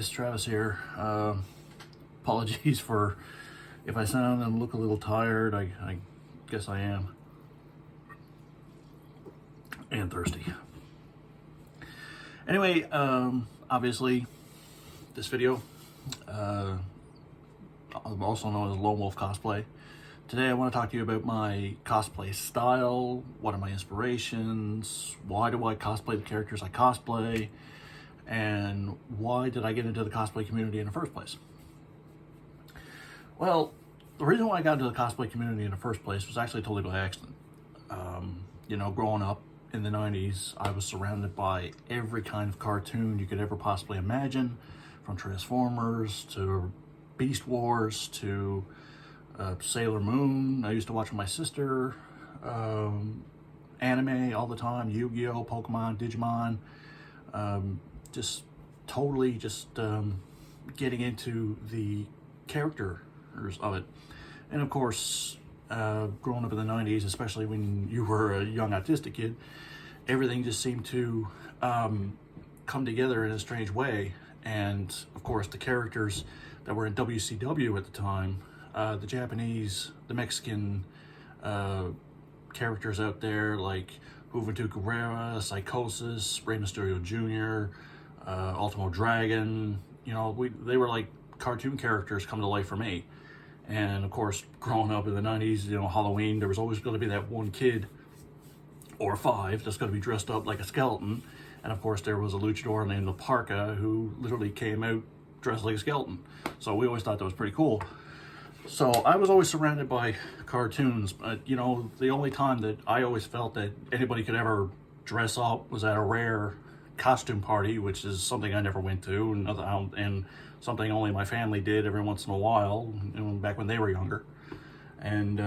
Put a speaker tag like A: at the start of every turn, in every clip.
A: guys, Travis here. Apologies for if I sound and look a little tired. I guess I am. And thirsty. Anyway, obviously, this video, also known as Lone Wolf Cosplay. Today I want to talk to you about my cosplay style, what are my inspirations, why do I cosplay the characters I cosplay, and why did I get into the cosplay community in the first place? Well, the reason why I got into the cosplay community in the first place was actually totally by accident. Growing up in the 90s, I was surrounded by every kind of cartoon you could ever possibly imagine, from Transformers to Beast Wars to Sailor Moon. I used to watch with my sister, anime all the time, Yu-Gi-Oh, Pokemon, Digimon, just totally getting into the characters of it. And of course, growing up in the 90s, especially when you were a young autistic kid, everything just seemed to come together in a strange way. And of course, the characters that were in WCW at the time, the Japanese, the Mexican characters out there like Juventud Guerrera, Psychosis, Rey Mysterio Jr., Ultimo Dragon, they were like cartoon characters come to life for me. And of course, growing up in the 90s, Halloween, there was always going to be that one kid or five that's going to be dressed up like a skeleton. And of course, there was a luchador named La Parka who literally came out dressed like a skeleton. So we always thought that was pretty cool. So I was always surrounded by cartoons, but the only time that I always felt that anybody could ever dress up was at a rare costume party, which is something I never went to, and something only my family did every once in a while, back when they were younger. And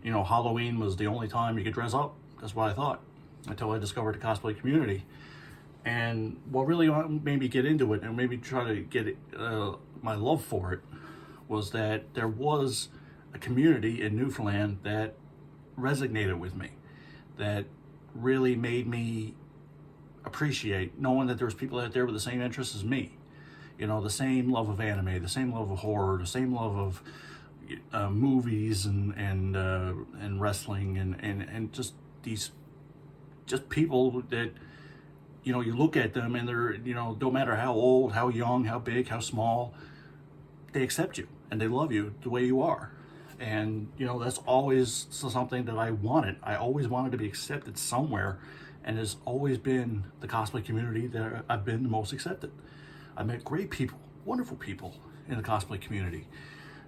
A: Halloween was the only time you could dress up. That's what I thought, until I discovered the cosplay community. And what really made me get into it and maybe try to get my love for it was that there was a community in Newfoundland that resonated with me, that really made me appreciate knowing that there was people out there with the same interests as me. The same love of anime, the same love of horror, the same love of movies and wrestling and just these people that you look at them and they're don't matter how old, how young, how big, how small, they accept you and they love you the way you are. And that's always something that I wanted. I always wanted to be accepted somewhere, and it's always been the cosplay community that I've been the most accepted. I met great people, wonderful people in the cosplay community.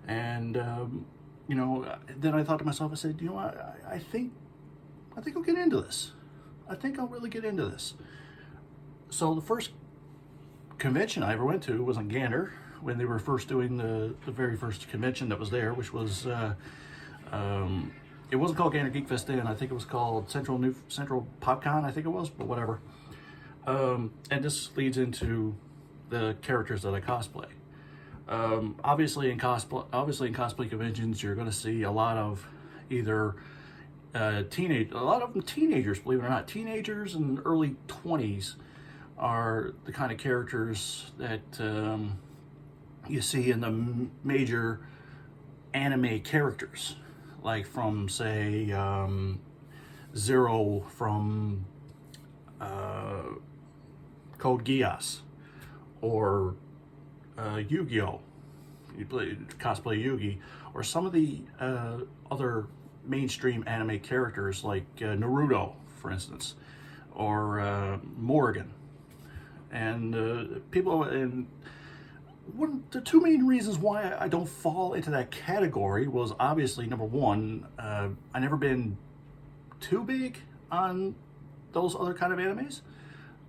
A: And then I thought to myself, I said, I think I'll get into this. I think I'll really get into this. So the first convention I ever went to was in Gander, when they were first doing the very first convention that was there, which was, it wasn't called Gander Geek Fest then. I think it was called Central PopCon, I think it was, but whatever. And this leads into the characters that I cosplay. Obviously in cosplay conventions, you're going to see a lot of either a lot of them teenagers, believe it or not. Teenagers in early 20s are the kind of characters that you see in the major anime characters, like from, say, Zero from Code Geass, or Yu-Gi-Oh! You cosplay Yugi, or some of the other mainstream anime characters like Naruto, for instance, or Morrigan. And the two main reasons why I don't fall into that category was obviously, number one, I never been too big on those other kind of animes.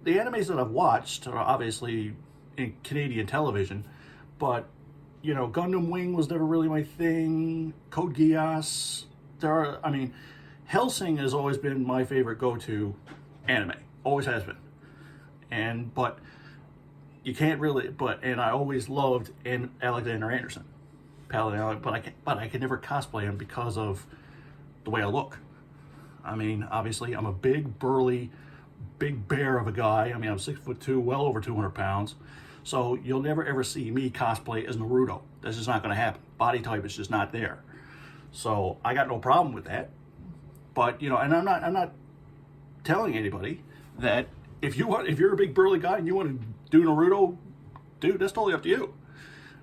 A: The animes that I've watched are obviously in Canadian television, but Gundam Wing was never really my thing. Code Geass, Hellsing has always been my favorite go-to anime, always has been. But you can't really, and I always loved Alexander Anderson, Paladin, but I can never cosplay him because of the way I look. Obviously, I'm a big, burly, big bear of a guy. I'm 6'2", well over 200 pounds. So you'll never ever see me cosplay as Naruto. That's just not going to happen. Body type is just not there. So I got no problem with that. But you know, and I'm not telling anybody that if you're a big burly guy and you want to do Naruto, dude, that's totally up to you.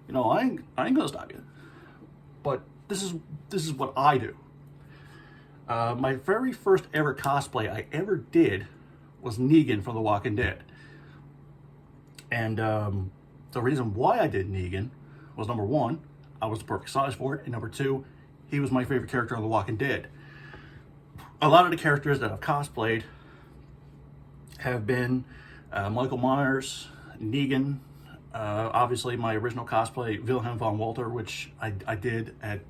A: You know, I ain't gonna stop you. But this is what I do. My very first ever cosplay I ever did was Negan from The Walking Dead. And the reason why I did Negan was, number one, I was the perfect size for it, and number two, he was my favorite character on The Walking Dead. A lot of the characters that I've cosplayed have been Michael Myers, Negan, obviously my original cosplay, Wilhelm von Walter, which I did at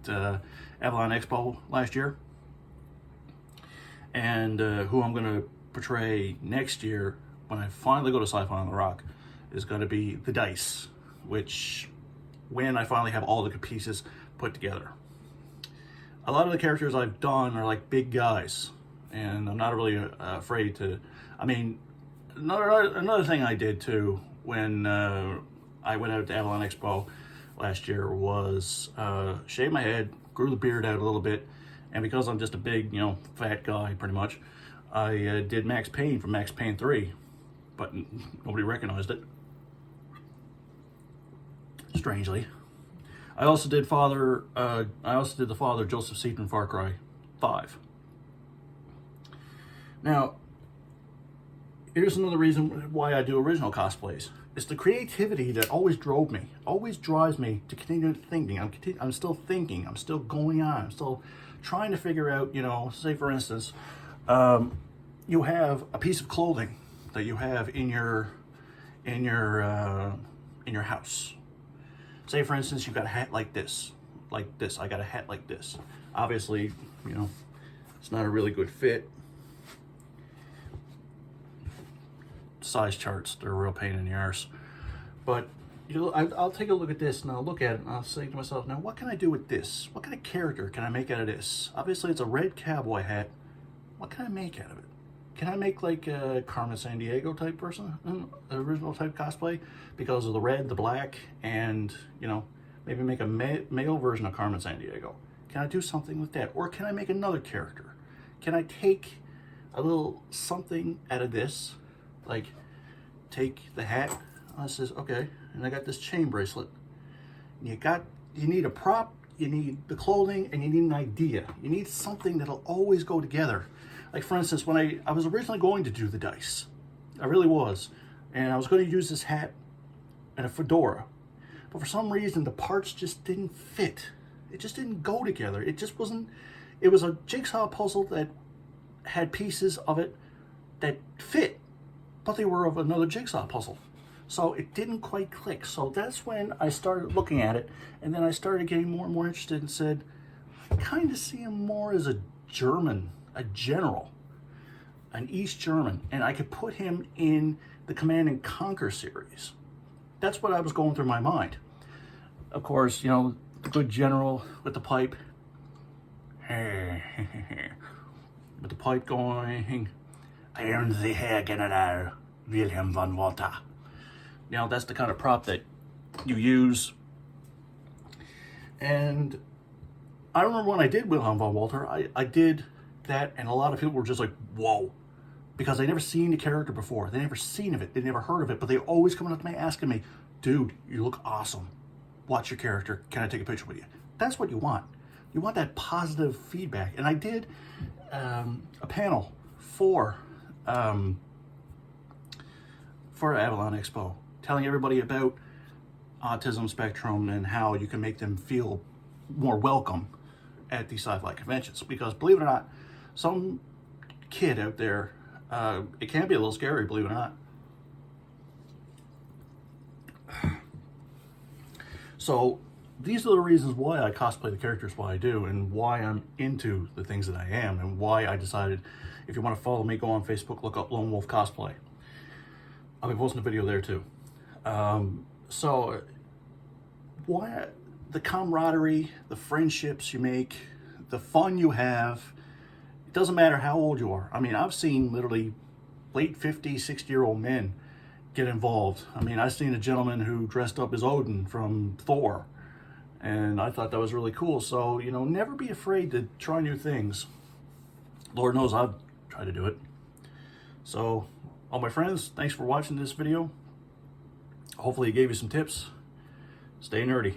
A: Avalon Expo last year. And who I'm going to portray next year when I finally go to Sci-Fi on the Rock is going to be the Dice, which when I finally have all the pieces put together. A lot of the characters I've done are like big guys, and I'm not really afraid to. I mean, another thing I did too when I went out to Avalon Expo last year was shave my head, grew the beard out a little bit, and because I'm just a big, you know, fat guy pretty much, I did Max Payne from Max Payne 3, but nobody recognized it, strangely. I also did the father Joseph Seed from Far Cry 5. Now, here's another reason why I do original cosplays. It's the creativity that always drives me to continue thinking. I'm still thinking, I'm still going on, I'm still trying to figure out, you know, say for instance, you have a piece of clothing that you have in your house. Say for instance, you've got a hat like this. I got a hat like this. Obviously, you know, it's not a really good fit. Size charts, they're a real pain in the arse. But you know, I'll take a look at this and I'll look at it and I'll say to myself, now what can I do with this? What kind of character can I make out of this? Obviously it's a red cowboy hat. What can I make out of it? Can I make like a Carmen Sandiego type person, original type cosplay, because of the red, the black, and you know, maybe make a male version of Carmen Sandiego? Can I do something with that? Or can I make another character? Can I take a little something out of this? Like, take the hat, it says, okay, and I got this chain bracelet. You need a prop, you need the clothing, and you need an idea. You need something that'll always go together. Like for instance, when I was originally going to do the Dice, I really was, and I was going to use this hat and a fedora, but for some reason the parts just didn't fit. It just didn't go together. It just wasn't, it was a jigsaw puzzle that had pieces of it that fit, but they were of another jigsaw puzzle. So it didn't quite click. So that's when I started looking at it, and then I started getting more and more interested and said, I kind of see him more as a general, an East German, and I could put him in the Command and Conquer series. That's what I was going through my mind. Of course, you know, the good general with the pipe, with the pipe going, Iron the Herr General Wilhelm von Walter. You know, that's the kind of prop that you use. And I remember when I did Wilhelm von Walter, I did that, and a lot of people were just like, whoa, because they never seen the character before. They never seen of it. They never heard of it, but they always coming up to me asking me, dude, you look awesome. Watch your character. Can I take a picture with you? That's what you want. You want that positive feedback. And I did a panel for Avalon Expo, telling everybody about autism spectrum and how you can make them feel more welcome at these sci-fi conventions. Because believe it or not, some kid out there, it can be a little scary, believe it or not. So these are the reasons why I cosplay the characters why I do, and why I'm into the things that I am, and why I decided, if you want to follow me, go on Facebook, look up Lone Wolf Cosplay. I'll be posting a video there too. So why the camaraderie, the friendships you make, the fun you have, it doesn't matter how old you are. I mean, I've seen literally late 50, 60-year-old men get involved. I mean, I seen a gentleman who dressed up as Odin from Thor, and I thought that was really cool. So, you know, never be afraid to try new things. Lord knows I've tried to do it. So, all my friends, thanks for watching this video. Hopefully it gave you some tips. Stay nerdy.